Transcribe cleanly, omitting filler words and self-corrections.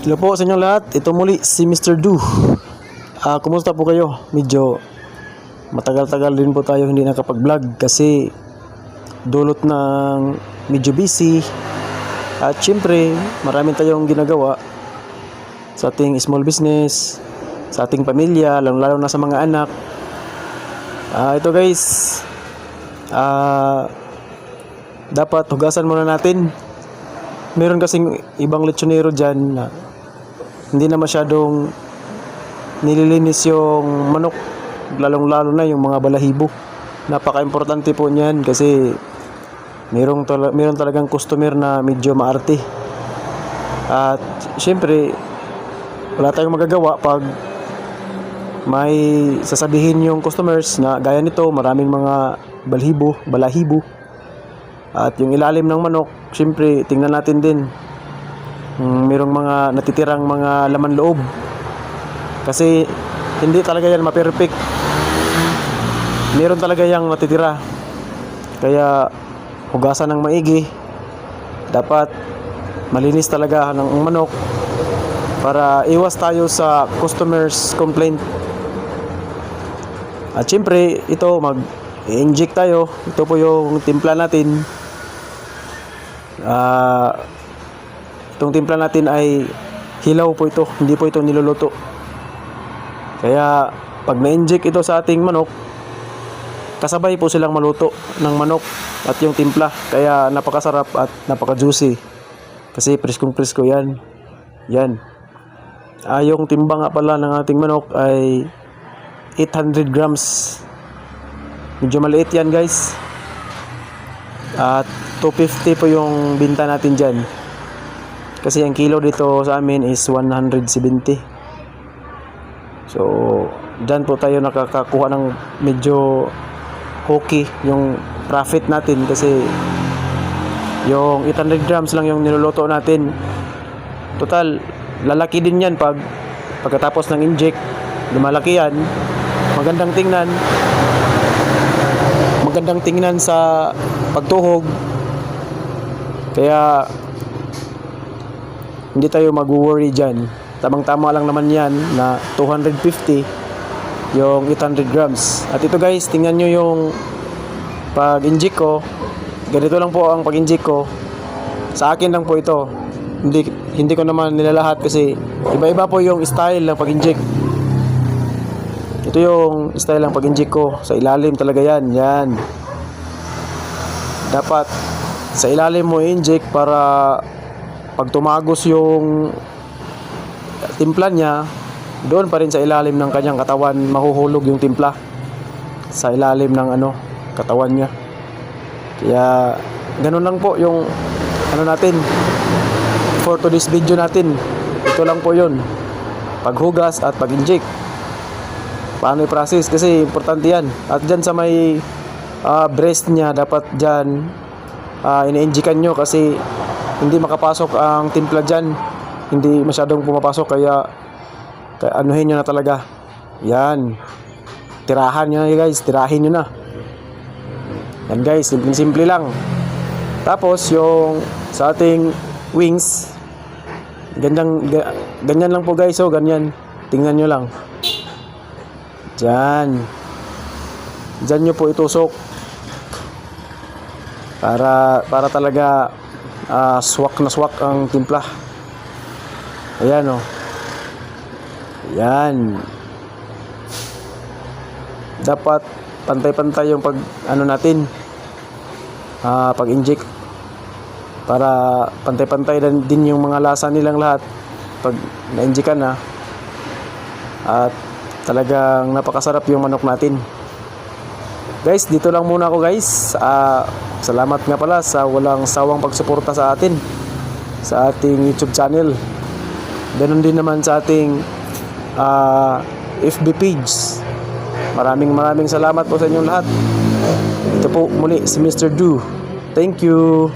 Hello po sa inyong lahat. Ito muli si Mr. Du. Kumusta po kayo? Medyo matagal-tagal din po tayo hindi nakapag-vlog kasi dulot ng medyo busy. At syempre, maraming tayong ginagawa sa ating small business, sa ating pamilya, lalo na sa mga anak. Ito guys, dapat hugasan muna natin. Meron kasing ibang lechonero dyan na hindi na masyadong nililinis yung manok, lalong-lalo na yung mga balahibo. Napaka-importante po niyan kasi meron talagang customer na medyo maarte. At syempre, wala tayong magagawa pag may sasabihin yung customers na gaya nito, maraming mga balahibo. At yung ilalim ng manok, syempre, tingnan natin din. Merong mga natitirang mga laman loob. Kasi hindi talaga yan ma-perfect. Meron talaga yang natitira. Kaya hugasan ng maigi. Dapat malinis talaga ng manok para iwas tayo sa customers complaint. At syempre, ito mag-inject tayo. Ito po yung timpla natin. Itong timpla natin ay hilaw po ito, hindi po ito niluluto. Kaya pag na-inject ito sa ating manok, kasabay po silang maluto ng manok at yung timpla. Kaya napakasarap at napaka-juicy. Kasi preskong-presko yan. Yung timba nga pala ng ating manok ay 800 grams. Medyo maliit yan guys. At 250 po yung binta natin dyan. Kasi ang kilo dito sa amin is 170. So, dyan po tayo nakakakuha ng medyo okay yung profit natin. Kasi yung 800 grams lang yung niluluto natin. Total, lalaki din yan pagkatapos ng inject. Lumalaki yan. Magandang tingnan sa pagtuhog. Kaya hindi tayo mag-worry dyan. Tamang-tama lang naman yan na 250 yung 800 grams. At ito guys, tingnan nyo yung pag-inject ko. Ganito lang po ang pag-inject ko. Sa akin lang po ito. Hindi ko naman nilalahat kasi iba-iba po yung style ng pag-inject. Ito yung style ng pag-inject ko. Sa ilalim talaga yan. Dapat sa ilalim mo i-inject para pag tumagos yung timpla niya, doon pa rin sa ilalim ng kanyang katawan mahuhulog yung timpla sa ilalim ng katawan niya. Kaya ganun lang po yung natin for today's video natin. Ito lang po yun, paghugas at pag-inject. Paano i-process kasi importante yan. At dyan sa may breast niya, dapat dyan ina-injikan nyo kasi hindi makapasok ang timpla dyan. Hindi masyadong pumapasok kaya anuhin nyo na talaga. Yan. Tirahan nyo na guys. Tirahin nyo na. Yan guys. Simple lang. Tapos yung sa ating wings, ganyan lang po guys. So ganyan. Tingnan nyo lang. Dyan nyo po itusok para talaga swak na swak ang timpla. Ayan o. Ayan. Dapat pantay-pantay yung natin pag-inject para pantay-pantay din yung mga lasa nilang lahat pag na-injectan na. At talagang napakasarap yung manok natin. Guys, dito lang muna ako guys. Salamat nga pala sa walang sawang pagsuporta sa atin sa ating YouTube channel. Ganon din naman sa ating FB page. Maraming salamat po sa inyong lahat. Ito po muli si Mr. Du. Thank you.